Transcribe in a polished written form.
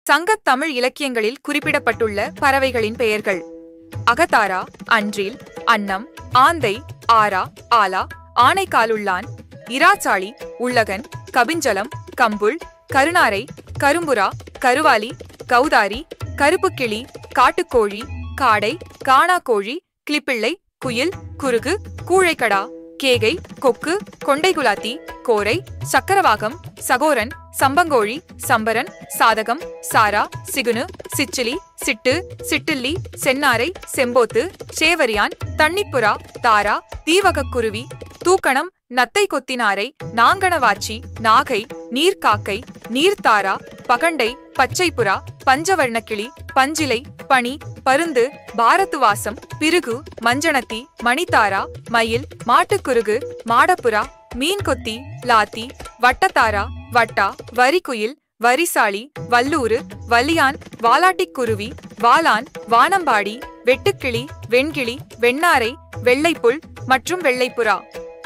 சங்கத் தமிழ் இலக்கியங்களில் குறிப்பிடப்பட்டுள்ள பறவைகளின் பெயர்கள்: அகத்தாரா, அன்றில், அன்னம், ஆந்தை, ஆரா, ஆலா, ஆனைக்காலுள்ளான், இராச்சாளி, உள்ளகன், கபிஞ்சலம், கம்புள், கருநாரை, கரும்புறா, கருவாலி, கௌதாரி, கருப்புக்கிளி, காட்டுக்கோழி, காடை, காணாக்கோழி, கிளிப்பிள்ளை, குயில், குருகு, கூழைக்கடா, கேகை, கொக்கு, கொண்டைகுலாத்தி, கோரை, சக்கரவாகம், சகோரன், சம்பங்கோழி, சம்பரன், சாதகம், சாரா, சிகுனு, சிச்சிலி, சிட்டு, சிட்டில்லி, சென்னாரை, செம்போத்து, சேவரியான், தண்ணிப்புறா, தாரா, தீவகக்குருவி, தூக்கணம், நத்தை கொத்தினாரை, நாங்கணவாச்சி, நாகை, நீர்க்காக்கை, நீர்த்தாரா, பகண்டை, பச்சைப்புறா, பஞ்சவர்ணக்கிளி, பஞ்சிலை, பனி, பருந்து, பாரத்துவாசம், பிருகு, மஞ்சனத்தி, மணித்தாரா, மயில், மாட்டுக்குருகு, மாடப்புறா, மீன்கொத்தி, லாத்தி, வட்டத்தாரா, வட்டா, வரிக்குயில், வரிசாளி, வல்லூரு, வலியான், வாலாட்டிக்குருவி, வாலான், வானம்பாடி, வெட்டுக்கிளி, வெண்கிளி, வெண்ணாரை, வெள்ளைப்புல் மற்றும் வெள்ளைப்புறா.